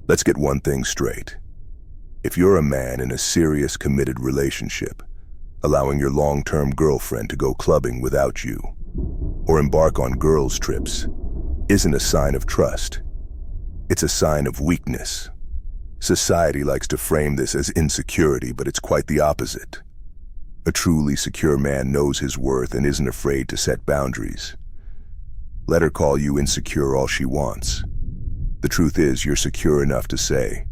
Let's get one thing straight. If you're a man in a serious, committed relationship, allowing your long-term girlfriend to go clubbing without you, or embark on girls' trips, isn't a sign of trust. It's a sign of weakness. Society likes to frame this as insecurity, but it's quite the opposite. A truly secure man knows his worth and isn't afraid to set boundaries. Let her call you insecure all she wants. The truth is, you're secure enough to say,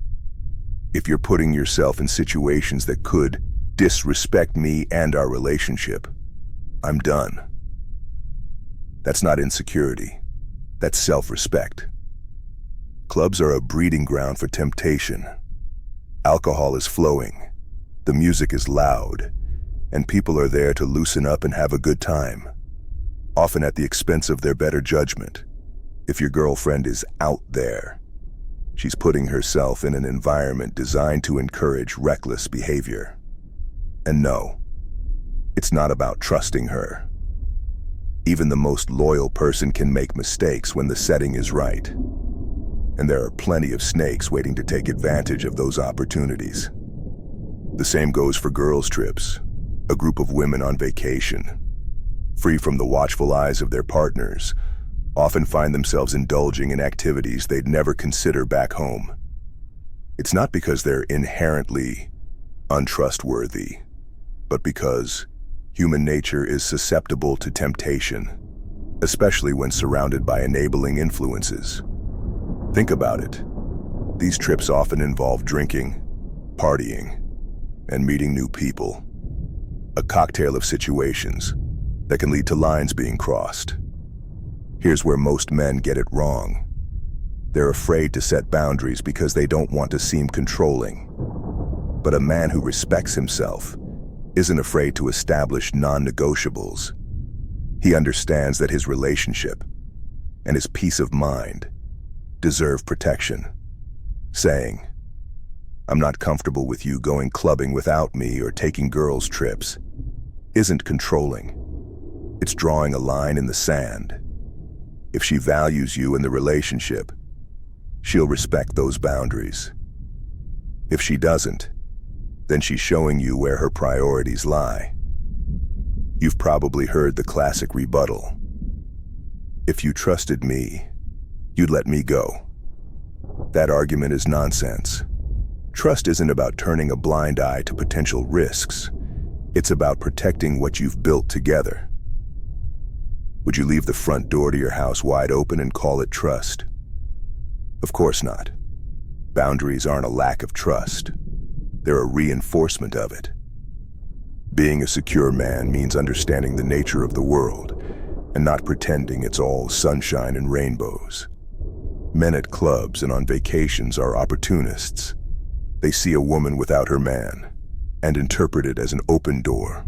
if you're putting yourself in situations that could disrespect me and our relationship, I'm done. That's not insecurity. That's self-respect. Clubs are a breeding ground for temptation. Alcohol is flowing, the music is loud, and people are there to loosen up and have a good time, often at the expense of their better judgment. If your girlfriend is out there, she's putting herself in an environment designed to encourage reckless behavior. And no, it's not about trusting her. Even the most loyal person can make mistakes when the setting is right. And there are plenty of snakes waiting to take advantage of those opportunities. The same goes for girls' trips, a group of women on vacation, free from the watchful eyes of their partners, often find themselves indulging in activities they'd never consider back home. It's not because they're inherently untrustworthy, but because human nature is susceptible to temptation, especially when surrounded by enabling influences. Think about it. These trips often involve drinking, partying, and meeting new people. A cocktail of situations that can lead to lines being crossed. Here's where most men get it wrong. They're afraid to set boundaries because they don't want to seem controlling. But a man who respects himself isn't afraid to establish non-negotiables. He understands that his relationship and his peace of mind deserve protection, saying, "I'm not comfortable with you going clubbing without me or taking girls' trips," isn't controlling. It's drawing a line in the sand. If she values you in the relationship, she'll respect those boundaries. If she doesn't, then she's showing you where her priorities lie. You've probably heard the classic rebuttal. "If you trusted me, you'd let me go." That argument is nonsense. Trust isn't about turning a blind eye to potential risks. It's about protecting what you've built together. Would you leave the front door to your house wide open and call it trust? Of course not. Boundaries aren't a lack of trust. They're a reinforcement of it. Being a secure man means understanding the nature of the world and not pretending it's all sunshine and rainbows. Men at clubs and on vacations are opportunists. They see a woman without her man and interpret it as an open door.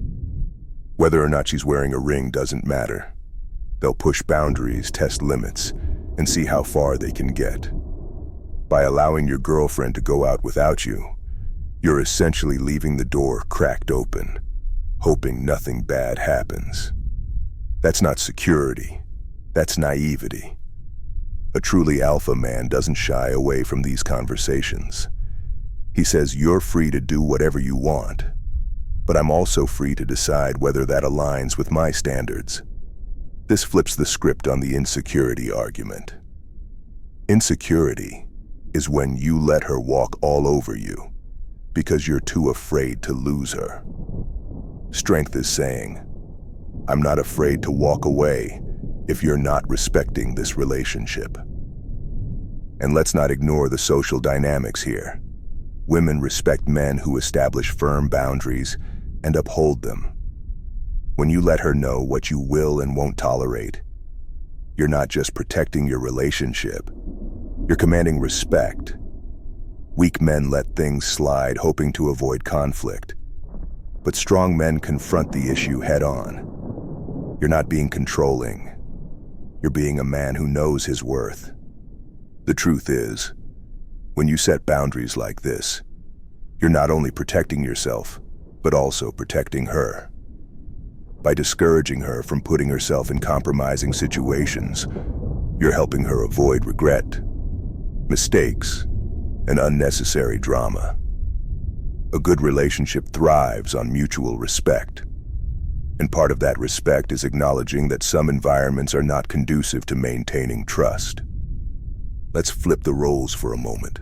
Whether or not she's wearing a ring doesn't matter. They'll push boundaries, test limits, and see how far they can get. By allowing your girlfriend to go out without you, you're essentially leaving the door cracked open, hoping nothing bad happens. That's not security. That's naivety. A truly alpha man doesn't shy away from these conversations. He says, "You're free to do whatever you want, but I'm also free to decide whether that aligns with my standards." This flips the script on the insecurity argument. Insecurity is when you let her walk all over you because you're too afraid to lose her. Strength is saying, "I'm not afraid to walk away if you're not respecting this relationship." And let's not ignore the social dynamics here. Women respect men who establish firm boundaries and uphold them. When you let her know what you will and won't tolerate, you're not just protecting your relationship, you're commanding respect. Weak men let things slide, hoping to avoid conflict. But strong men confront the issue head-on. You're not being controlling. You're being a man who knows his worth. The truth is, when you set boundaries like this, you're not only protecting yourself, but also protecting her. By discouraging her from putting herself in compromising situations, you're helping her avoid regret, mistakes, and unnecessary drama. A good relationship thrives on mutual respect. And part of that respect is acknowledging that some environments are not conducive to maintaining trust. Let's flip the roles for a moment.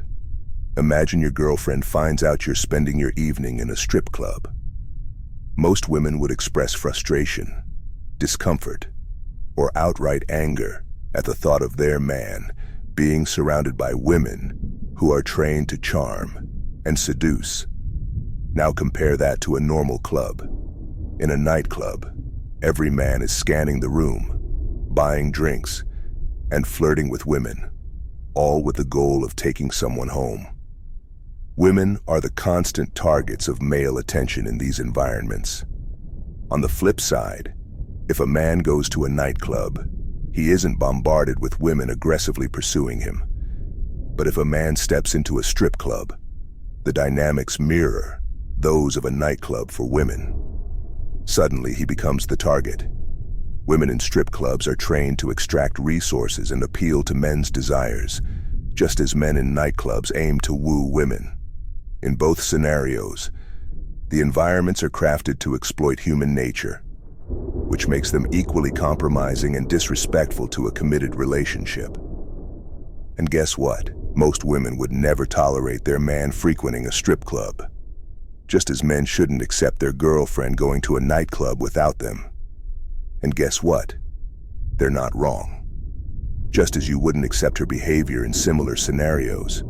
Imagine your girlfriend finds out you're spending your evening in a strip club. Most women would express frustration, discomfort, or outright anger at the thought of their man being surrounded by women who are trained to charm and seduce. Now compare that to a normal club. In a nightclub, every man is scanning the room, buying drinks, and flirting with women, all with the goal of taking someone home. Women are the constant targets of male attention in these environments. On the flip side, if a man goes to a nightclub, he isn't bombarded with women aggressively pursuing him. But if a man steps into a strip club, the dynamics mirror those of a nightclub for women. Suddenly, he becomes the target. Women in strip clubs are trained to extract resources and appeal to men's desires, just as men in nightclubs aim to woo women. In both scenarios, the environments are crafted to exploit human nature, which makes them equally compromising and disrespectful to a committed relationship. And guess what? Most women would never tolerate their man frequenting a strip club, just as men shouldn't accept their girlfriend going to a nightclub without them. And guess what? They're not wrong. Just as you wouldn't accept her behavior in similar scenarios,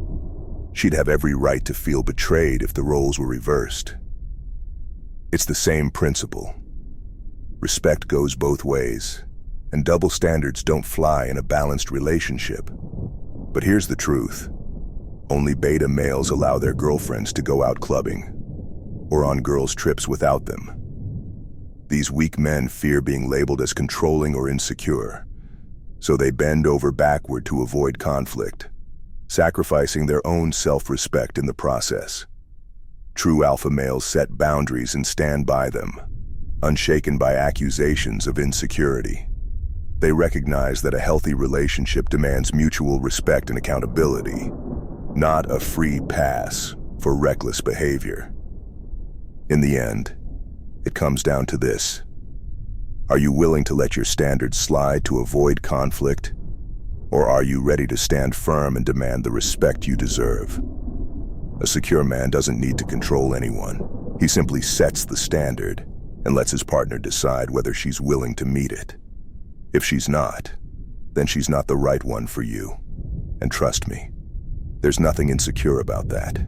she'd have every right to feel betrayed if the roles were reversed. It's the same principle. Respect goes both ways, and double standards don't fly in a balanced relationship. But here's the truth. Only beta males allow their girlfriends to go out clubbing or on girls' trips without them. These weak men fear being labeled as controlling or insecure, so they bend over backward to avoid conflict, sacrificing their own self-respect in the process. True alpha males set boundaries and stand by them, unshaken by accusations of insecurity. They recognize that a healthy relationship demands mutual respect and accountability, not a free pass for reckless behavior. In the end, it comes down to this. Are you willing to let your standards slide to avoid conflict? Or are you ready to stand firm and demand the respect you deserve? A secure man doesn't need to control anyone. He simply sets the standard and lets his partner decide whether she's willing to meet it. If she's not, then she's not the right one for you. And trust me, there's nothing insecure about that.